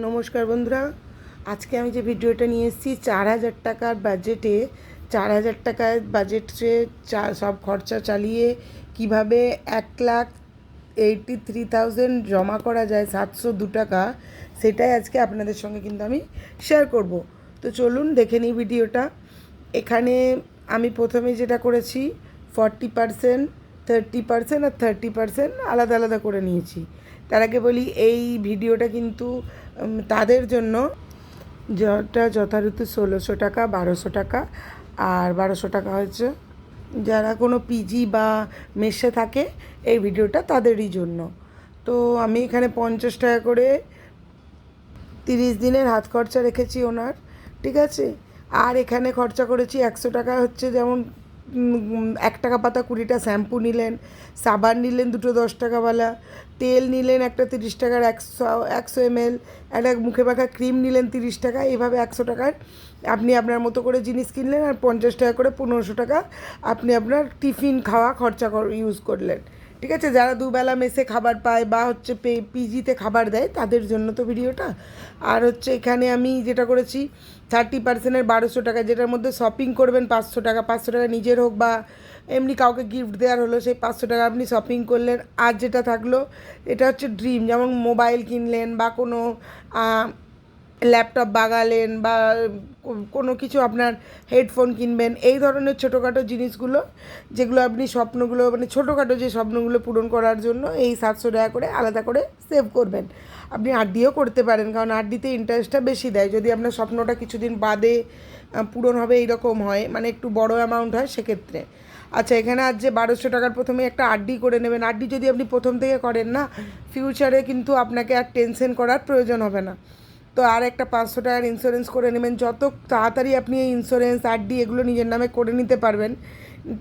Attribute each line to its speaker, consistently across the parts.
Speaker 1: নমস্কার বন্ধুরা, আজকে আমি যে ভিডিওটা নিয়ে এসেছি 4,000 টাকার বাজেটে, 4,000 টাকার বাজেটে সব খরচা চালিয়ে কিভাবে 1,83,000 জমা করা যায় 702 টাকা, সেটাই আজকে আপনাদের সঙ্গে কিন্তু আমি শেয়ার করব। তো চলুন দেখে নিই ভিডিওটা। এখানে আমি প্রথমে যেটা করেছি 40%, 30% আর 30% আলাদা আলাদা করে নিয়েছি। তার আগে বলি এই ভিডিওটা কিন্তু তাদের জন্য যেটা যথারীতি 1,600 টাকা, 1,200 টাকা আর 1,200 টাকা হচ্ছে যারা কোনো পিজি বা মেসে থাকে, এই ভিডিওটা তাদেরই জন্য। তো আমি এখানে 50 টাকা করে 30 দিনের হাত খরচা রেখেছি ওনার, ঠিক আছে। আর এখানে খরচা করেছি 100 টাকা, হচ্ছে যেমন 1 টাকা পাতা 20টা শ্যাম্পু নিলেন, সাবান নিলেন দুটো 10 টাকাওয়ালা, তেল নিলেন একটা 30 টাকার 100 ml, একটা মুখে মাখা ক্রিম নিলেন 30 টাকা। এভাবে 100 টাকার আপনি আপনার মতো করে জিনিস কিনলেন, আর 50 টাকা করে 1500 টাকা আপনি আপনার টিফিন খাওয়া খরচা ইউজ করলেন, ঠিক আছে। যারা দুবেলা মেসে খাবার পায় বা হচ্ছে পিজিতে খাবার দেয় তাদের জন্য তো ভিডিওটা। আর হচ্ছে এখানে আমি যেটা করেছি 30%-এর 1,200 টাকা, যেটার মধ্যে শপিং করবেন 500 টাকা, 500 টাকা নিজের হোক বা এমনি কাউকে গিফট দেওয়ার হলো, সেই 500 টাকা আপনি শপিং করলেন। আর যেটা থাকলো এটা হচ্ছে ড্রিম, যেমন মোবাইল কিনলেন বা কোনো ল্যাপটপ বাগালেন বা কোনো কিছু আপনার হেডফোন কিনবেন, এই ধরনের ছোটোখাটো জিনিসগুলো যেগুলো আপনি স্বপ্নগুলো মানে ছোটোখাটো যে স্বপ্নগুলো পূরণ করার জন্য এই 700 টাকা করে আলাদা করে সেভ করবেন। আপনি আরডিও করতে পারেন, কারণ আরডিতে ইন্টারেস্টটা বেশি দেয় যদি আপনার স্বপ্নটা কিছুদিন বাদে পূরণ হবে এইরকম হয়, মানে একটু বড় অ্যামাউন্ট হয় সেক্ষেত্রে। আচ্ছা, এখানে আজ যে 1,200 টাকার প্রথমে একটা আরডি করে নেবেন। আরডি যদি আপনি প্রথম থেকে করেন না, ফিউচারে কিন্তু আপনাকে আর টেনশন করার প্রয়োজন হবে না। তো আর একটা 500 টাকার ইন্স্যুরেন্স করে নেবেন। যত তাড়াতাড়ি আপনি এই ইন্স্যুরেন্স আরডি এগুলো নিজের নামে করে নিতে পারবেন,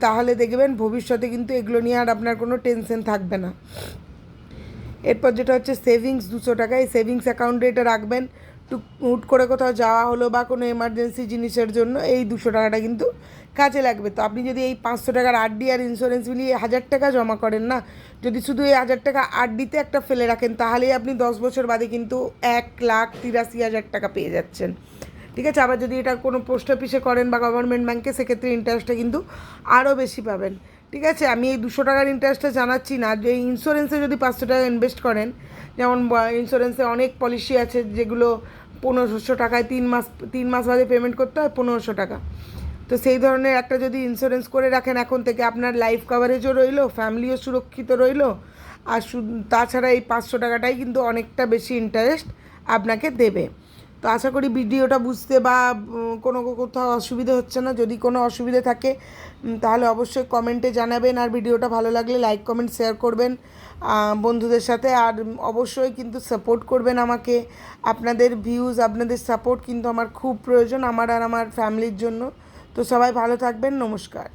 Speaker 1: তাহলে দেখবেন ভবিষ্যতে কিন্তু এগুলো নিয়ে আর আপনার কোনো টেনশন থাকবে না। এরপর যেটা হচ্ছে সেভিংস 200 টাকা, এই সেভিংস অ্যাকাউন্টে এটা রাখবেন। হুট করে কোথাও যাওয়া হলো বা কোনো এমার্জেন্সি জিনিসের জন্য এই 200 টাকাটা কিন্তু কাজে লাগবে। তো আপনি যদি এই 500 টাকার আরডি আর ইন্স্যুরেন্স মিলিয়ে 1,000 টাকা জমা করেন না, যদি শুধু এই 1,000 টাকা আরডিতে একটা ফেলে রাখেন, তাহলেই আপনি 10 বছর বাদে কিন্তু 1,83,000 টাকা পেয়ে যাচ্ছেন, ঠিক আছে। আবার যদি এটা কোনো পোস্ট অফিসে করেন বা গভর্নমেন্ট ব্যাঙ্কে, সেক্ষেত্রে ইন্টারেস্টটা কিন্তু আরও বেশি পাবেন, ঠিক আছে। আমি এই 200 টাকার ইন্টারেস্টটা জানাচ্ছি না, যে ইন্স্যুরেন্সে যদি 500 টাকা ইনভেস্ট করেন, যেমন ইন্স্যুরেন্সে অনেক পলিসি আছে যেগুলো 1,500 টাকায় 3 মাস বাদে পেমেন্ট করতে হয় 1,500 টাকা। তো সেই ধরনের একটা যদি ইন্স্যুরেন্স করে রাখেন এখন থেকে, আপনার লাইফ কভারেজও রইলো, ফ্যামিলিও সুরক্ষিত রইলো। আর তাছাড়া এই 500 টাকাটাই কিন্তু অনেকটা বেশি ইন্টারেস্ট আপনাকে দেবে। তো আশা করি ভিডিওটা বুঝতে বা কোনো কোথাও অসুবিধে হচ্ছে না। যদি কোনো অসুবিধে থাকে তাহলে অবশ্যই কমেন্টে জানাবেন, আর ভিডিওটা ভালো লাগলে লাইক কমেন্ট শেয়ার করবেন বন্ধুদের সাথে। আর অবশ্যই কিন্তু সাপোর্ট করবেন আমাকে। আপনাদের ভিউজ, আপনাদের সাপোর্ট কিন্তু আমার খুব প্রয়োজন, আমার আর আমার ফ্যামিলির জন্য। তো সবাই ভালো থাকবেন, নমস্কার।